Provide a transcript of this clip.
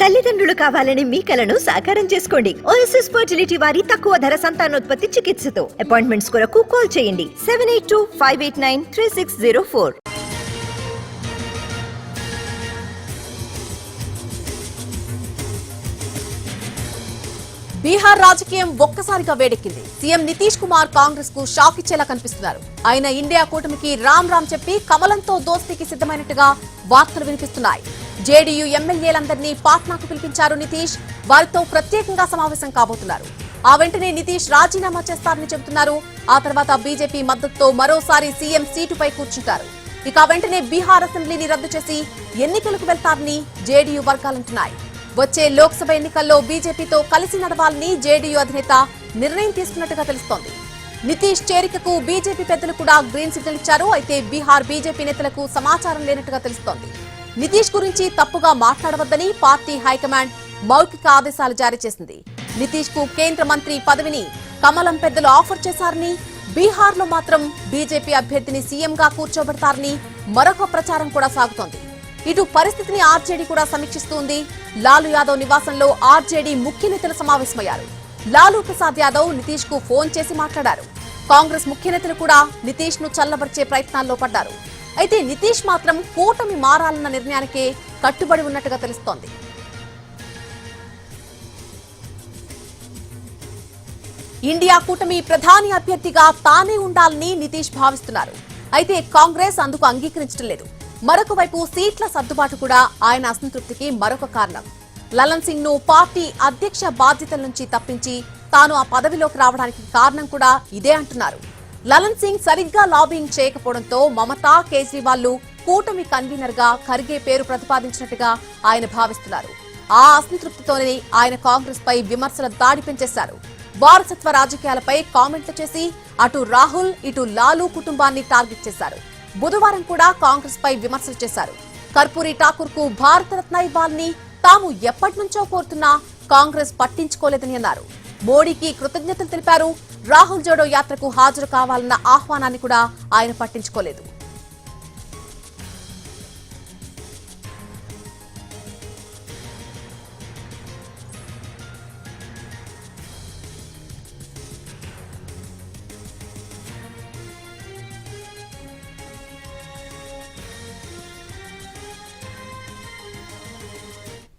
తల్లిదండ్రులు కావాలని మీ కలను సాకారం చేసుకోండి. ఓఎస్ఎస్ ఫర్టిలిటీ వారి తక్కువ ధర సంతానోత్పత్తి చికిత్సతో అపాయింట్మెంట్స్ కొరకు కాల్ చేయండి 7825893604. బీహార్ రాజకీయం ఒక్కసారిగా వేడెక్కింది. సీఎం నితీష్ కుమార్ కాంగ్రెస్ కు షాక్ ఇచ్చేలా కనిపిస్తున్నారు. ఆయన ఇండియా కూటమికి రామ్ చెప్పి కమలంతో దోస్తీకి సిద్ధమైనట్టుగా వార్తలు వినిపిస్తున్నాయి. జేడీయూ ఎమ్మెల్యేలందరినీ పాట్నాకు పిలిపించారు నితీష్. వారితో ప్రత్యేకంగా సమావేశం కాబోతున్నారు. ఆ వెంటనే నితీష్ రాజీనామా చేస్తారని చెబుతున్నారు. ఆ తర్వాత బీజేపీ మద్దతుతో మరోసారి సీఎం సీటుపై కూర్చుంటారు. ఇక వెంటనే బీహార్ అసెంబ్లీని రద్దు చేసి ఎన్నికలకు వెళ్తారని జేడీయూ వర్గాలంటున్నాయి. వచ్చే లోక్సభ ఎన్నికల్లో బీజేపీతో కలిసి నడవాలని జేడీయూ అధినేత నిర్ణయం తీసుకున్నట్టుగా తెలుస్తోంది. నితీష్ చేరికకు బీజేపీ పెద్దలు కూడా గ్రీన్ సిగ్నల్ ఇచ్చారు. అయితే బీహార్ బీజేపీ నేతలకు సమాచారం లేనట్టుగా తెలుస్తోంది. నితీష్ గురించి తప్పుగా మాట్లాడవద్దని పార్టీ హైకమాండ్ మౌఖిక ఆదేశాలు జారీ చేసింది. నితీష్ కు కేంద్ర మంత్రి పదవిని కమలం పెద్దలు ఆఫర్ చేశారని, బీహార్ లో మాత్రం బీజేపీ అభ్యర్థిని సీఎంగా కూర్చోబెడతారని మరొక ప్రచారం కూడా సాగుతోంది. ఇటు పరిస్థితిని ఆర్జేడీ కూడా సమీక్షిస్తోంది. లాలూ యాదవ్ నివాసంలో ఆర్జేడీ ముఖ్య నేతలు సమావేశమయ్యారు. లాలూ ప్రసాద్ యాదవ్ నితీష్ కు ఫోన్ చేసి మాట్లాడారు. కాంగ్రెస్ ముఖ్య నేతలు కూడా నితీష్ ను చల్లబరిచే ప్రయత్నాల్లో పడ్డారు. అయితే నితీష్ మాత్రం కూటమి మారాలన్న నిర్ణయానికే కట్టుబడి ఉన్నట్టుగా తెలుస్తోంది. ఇండియా కూటమి ప్రధాని అభ్యర్థిగా తానే ఉండాలని నితీష్ భావిస్తున్నారు. అయితే కాంగ్రెస్ అందుకు అంగీకరించడం లేదు. మరొక వైపు సీట్ల సర్దుబాటు కూడా ఆయన అసంతృప్తికి మరొక కారణం. లలన్ సింగ్ ను పార్టీ అధ్యక్ష బాధ్యతల నుంచి తప్పించి తాను ఆ పదవిలోకి రావడానికి కారణం కూడా ఇదే అంటున్నారు. లలన్ సింగ్ సరిగ్గా లాబింగ్ చేయకపోవడంతో మమతా, కేజ్రీవాల్ కూటమి కన్వీనర్ గా ఖర్గే పేరు ప్రతిపాదించినట్టుగా ఆయన భావిస్తున్నారు. ఆ అసంతృప్తితోనే ఆయన కాంగ్రెస్ పై విమర్శల దాడి పెంచేశారు. వారసత్వ రాజకీయాలపై కామెంట్లు చేసి అటు రాహుల్, ఇటు లాలూ కుటుంబాన్ని టార్గెట్ చేశారు. బుధవారం కూడా కాంగ్రెస్ పై విమర్శలు చేశారు. కర్పూరి ఠాకూర్ కు భారతరత్న ఇవ్వాలని తాము ఎప్పటి నుంచో కోరుతున్నా కాంగ్రెస్ పట్టించుకోలేదని అన్నారు. మోడీకి కృతజ్ఞతలు తెలిపారు. రాహుల్ జోడో యాత్రకు హాజరు కావాలన్న ఆహ్వానాన్ని కూడా ఆయన పట్టించుకోలేదు.